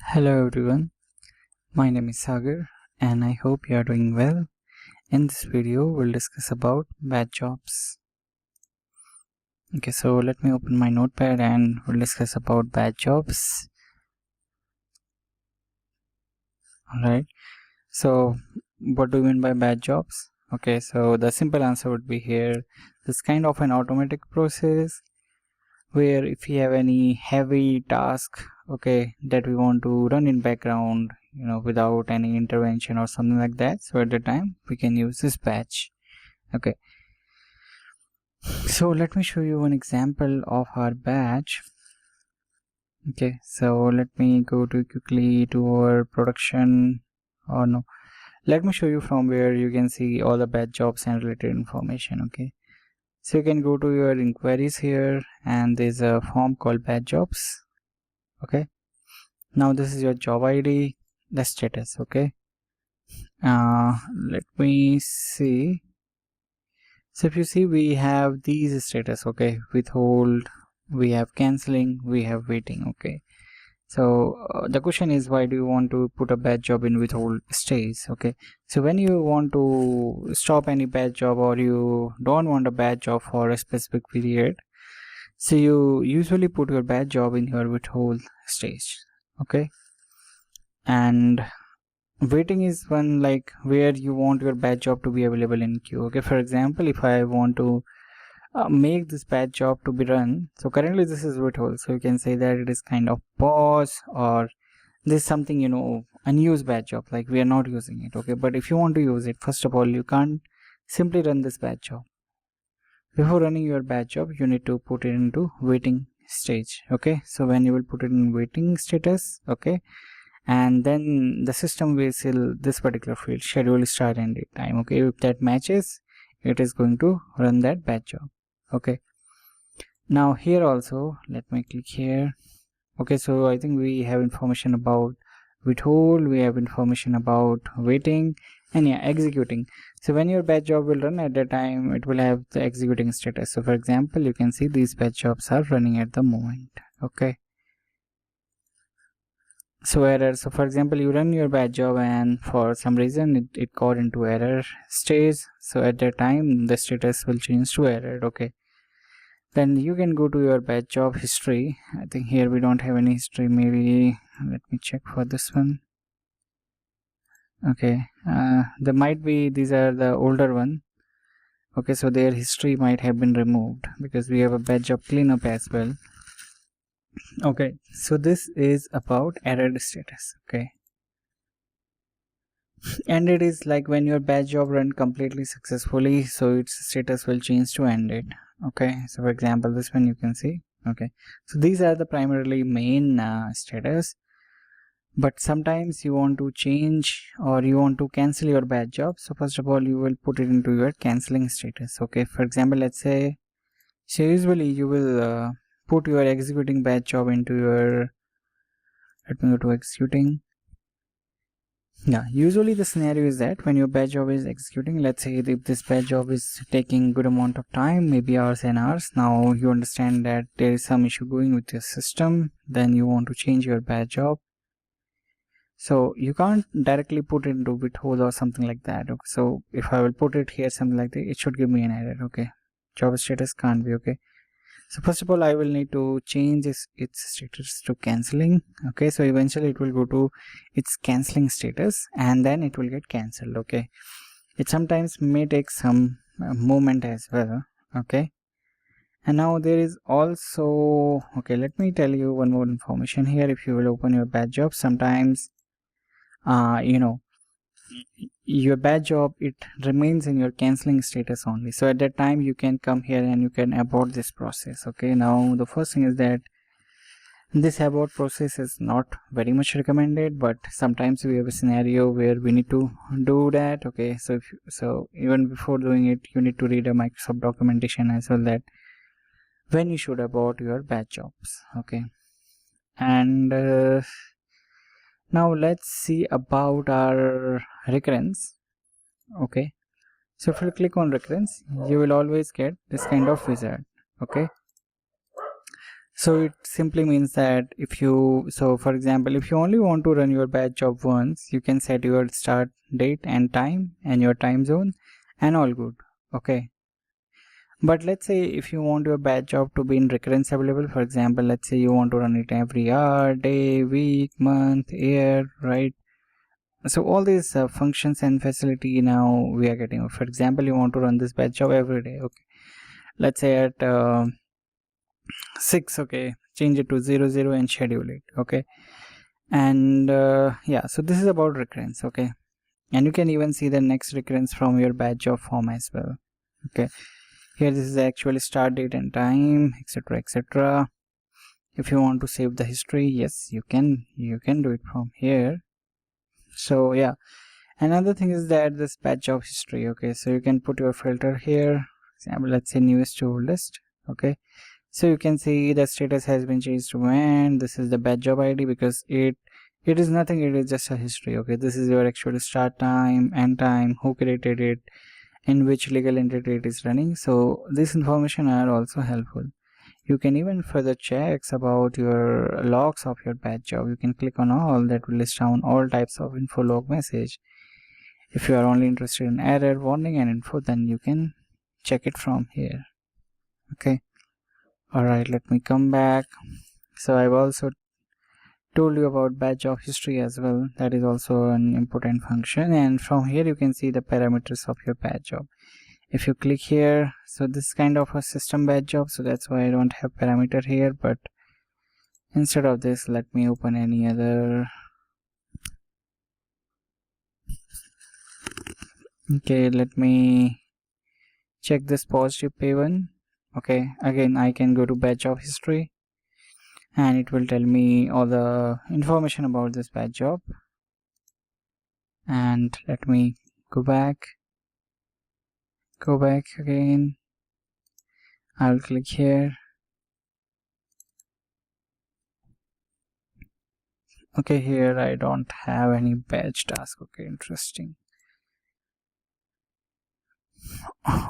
Hello everyone, my name is Sagar and I hope you are doing well. In this video, we'll discuss about bad jobs. Okay, so let me open my notepad and we'll discuss about bad jobs. Alright, so what do you mean by bad jobs? Okay, so the simple answer would be here. This kind of an automatic process where if you have any heavy task, okay, that we want to run in background, without any intervention or something like that, so at the time we can use this batch. Okay, so let me show you one example of our batch. Okay, so let me go to quickly to our production, or no, let me show you from where you can see all the batch jobs and related information. Okay, so you can go to your inquiries here and there's a form called batch jobs. Okay, now this is your job ID, the status. Okay, let me see. So if you see, we have these status. Okay, withhold, we have canceling, we have waiting. Okay, so the question is, why do you want to put a batch job in withhold stage? Okay, so when you want to stop any batch job or you don't want a batch job for a specific period, so you usually put your batch job in your withhold stage. Okay, and waiting is one like where you want your batch job to be available in queue. Okay, for example, if I want to make this batch job to be run, so currently this is withhold, so you can say that it is kind of pause, or this is something unused batch job, like we are not using it. Okay, but if you want to use it, first of all, you can't simply run this batch job. Before running your batch job, you need to put it into waiting stage. Okay, so when you will put it in waiting status, okay, and then the system will seal this particular field, schedule start and date time. Okay, if that matches, it is going to run that batch job. Okay, now here also let me click here. Okay, so I think we have information about withhold, we have information about waiting, and yeah, executing. So when your batch job will run, at that time it will have the executing status. So for example, you can see these batch jobs are running at the moment. Okay, so error, so for example, you run your batch job and for some reason it got into error stage, so at that time the status will change to error. Okay, then you can go to your batch job history. I think here we don't have any history. Maybe let me check for this one. Okay, there might be, these are the older one. Okay, so their history might have been removed because we have a batch job cleanup as well. Okay, so this is about error status. Okay, ended is like when your batch job run completely successfully, so its status will change to ended. Okay, so for example, this one you can see. Okay, so these are the primarily main status, but sometimes you want to change or you want to cancel your batch job. So first of all, you will put it into your canceling status. Okay, for example, let's say, so usually you will put your executing batch job into your, let me go to executing. Yeah, usually the scenario is that when your batch job is executing, let's say if this batch job is taking good amount of time, maybe hours and hours, now you understand that there is some issue going with your system, then you want to change your batch job. So you can't directly put it into withhold or something like that. Okay, so if I will put it here something like that, it should give me an error. Okay, job status can't be. Okay, so first of all, I will need to change its status to canceling. Okay, so eventually it will go to its canceling status and then it will get cancelled. Okay, it sometimes may take some moment as well. Okay, and now there is also, okay, let me tell you one more information here. If you will open your batch job, sometimes your batch job, it remains in your canceling status only, so at that time you can come here and you can abort this process. Okay, now the first thing is that this abort process is not very much recommended, but sometimes we have a scenario where we need to do that. Okay, so so even before doing it, you need to read a Microsoft documentation as well, that when you should abort your batch jobs. Okay, and now let's see about our recurrence. Okay, so if you click on recurrence, you will always get this kind of wizard. Okay, So it simply means that if you, so for example, if you only want to run your batch job once, you can set your start date and time and your time zone and all good. Okay. But let's say if you want your batch job to be in recurrence available, for example, let's say you want to run it every hour, day, week, month, year, right? So all these functions and facility now we are getting. For example, you want to run this batch job every day. Okay. Let's say at 6, okay, change it to 00 and schedule it. Okay. And yeah, so this is about recurrence. Okay. And you can even see the next recurrence from your batch job form as well. Okay. Here this is the actual start date and time, etc, etc. If you want to save the history, yes, you can do it from here. So yeah, another thing is that this batch job history. Okay, so you can put your filter here. For example, let's say newest to oldest. Okay, so you can see the status has been changed to when. This is the batch job ID because it is nothing, it is just a history. Okay, this is your actual start time, end time, who created it, in which legal entity it is running. So this information are also helpful. You can even further checks about your logs of your batch job. You can click on all, that will list down all types of info log message. If you are only interested in error, warning and info, then you can check it from here. Okay. Alright, let me come back. So I've also told you about batch job history as well. That is also an important function, and from here you can see the parameters of your batch job. If you click here, so this is kind of a system batch job, so that's why I don't have parameter here, but instead of this, let me open any other. Okay, let me check this positive pay one. Okay, again I can go to batch job history and it will tell me all the information about this batch job. And let me go back again. I'll click here. Okay, here I don't have any batch task. Okay, interesting.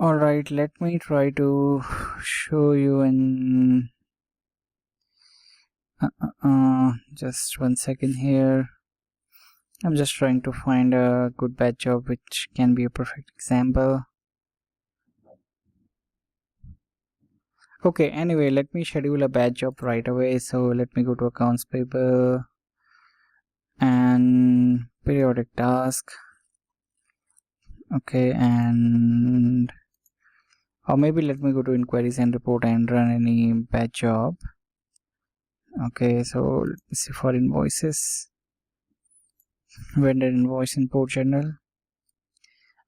Alright, let me try to show you in just 1 second here. I'm just trying to find a good batch job which can be a perfect example. Okay, anyway, let me schedule a batch job right away. So let me go to accounts payable and periodic task. Okay, and or maybe let me go to inquiries and report and run any batch job. Okay, so let me see for invoices, vendor invoice import journal.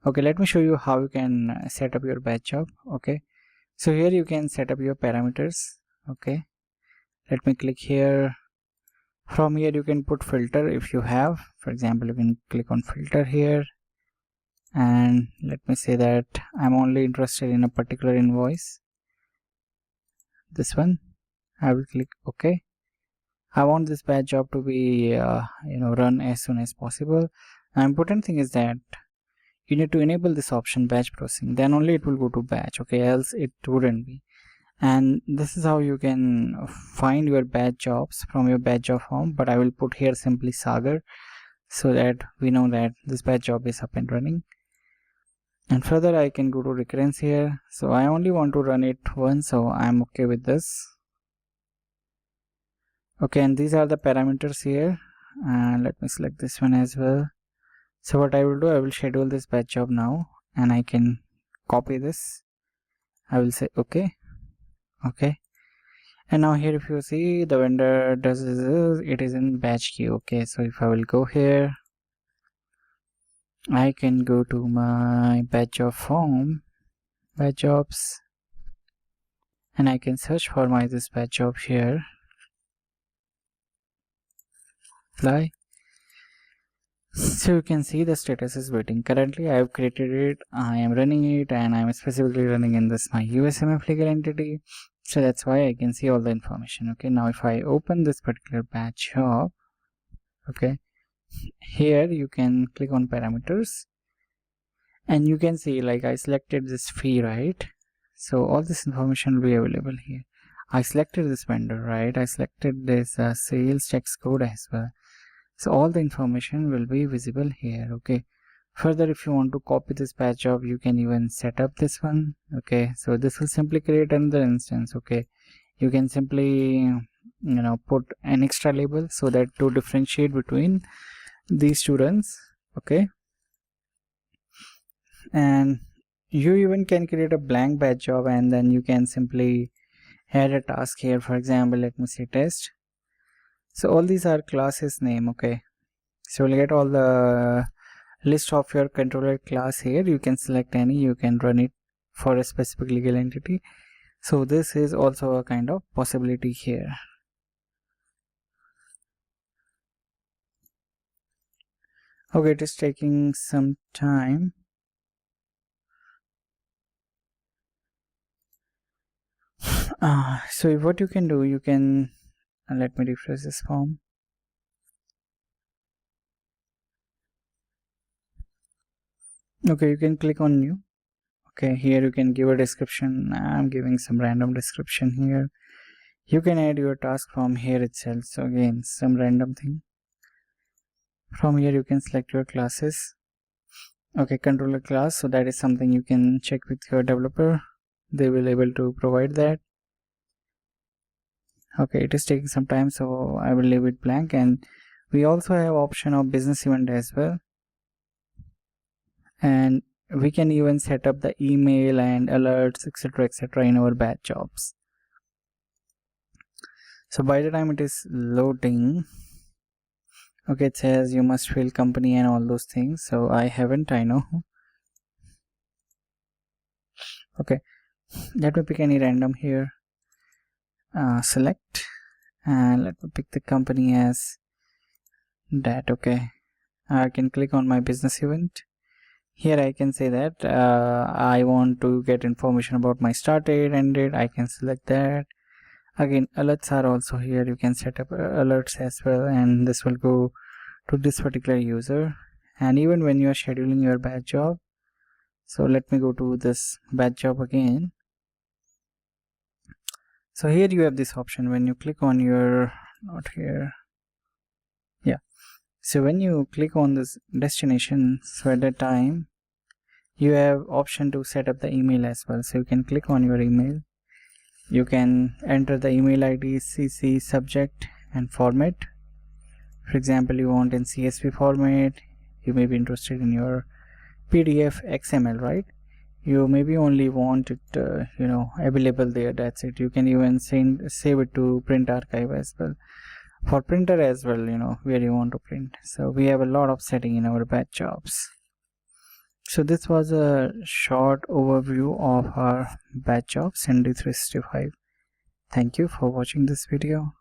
Okay, let me show you how you can set up your batch job. Okay, so here you can set up your parameters. Okay, let me click here. From here you can put filter if you have. For example, you can click on filter here, and let me say that I'm only interested in a particular invoice, this one. I will click OK. I want this batch job to be run as soon as possible. The important thing is that you need to enable this option, batch processing, then only it will go to batch. Okay, else it wouldn't be. And this is how you can find your batch jobs from your batch job form, but I will put here simply Sagar so that we know that this batch job is up and running. And further I can go to recurrence here. So I only want to run it once, so I'm okay with this. Okay, and these are the parameters here, and let me select this one as well. So what I will do, I will schedule this batch job now, and I can copy this. I will say okay. And now here if you see, the vendor does this, it is in batch queue. Okay, so if I will go here, I can go to my batch job form, batch jobs, and I can search for my this batch job here, apply. So you can see the status is waiting. Currently I have created it, I am running it, and I am specifically running in this my USMF legal entity. So that's why I can see all the information. Okay, now if I open this particular batch job, okay, here you can click on parameters and you can see like I selected this fee, right? So all this information will be available here. I selected this vendor, right? I selected this sales tax code as well. So all the information will be visible here. Okay, further, if you want to copy this batch job, you can even set up this one. Okay, so this will simply create another instance. Okay, you can simply put an extra label so that to differentiate between these students. Okay, and you even can create a blank batch job, and then you can simply add a task here. For example, let me say test. So all these are classes name. Okay, so you'll get all the list of your controller class here. You can select any, you can run it for a specific legal entity. So this is also a kind of possibility here. Okay, it is taking some time. So what you can do, you can let me refresh this form. Okay, you can click on new. Okay, here you can give a description. I'm giving some random description here. You can add your task from here itself. So again, some random thing. From here you can select your classes. Okay, controller class, so that is something you can check with your developer. They will able to provide that. Okay, it is taking some time, so I will leave it blank. And we also have option of business event as well, and we can even set up the email and alerts, etc., in our batch jobs. So by the time it is loading, okay, it says you must fill company and all those things. So I haven't, I know. Okay, let me pick any random here. Select, and let me pick the company as that. Okay, I can click on my business event. Here I can say that I want to get information about my start date, end date. I can select that. Again, alerts are also here. You can set up alerts as well, and this will go to this particular user. And even when you are scheduling your batch job, so let me go to this batch job again. So here you have this option. When you click on your, not here, yeah, so when you click on this destination, so at that time you have option to set up the email as well. So you can click on your email, you can enter the email ID, CC, subject and format. For example, you want in CSV format, you may be interested in your PDF, XML, right? You maybe only want it available there, that's it. You can even save it to print archive as well, for printer as well, where you want to print. So we have a lot of setting in our batch jobs. So this was a short overview of our batch jobs in D365. Thank you for watching this video.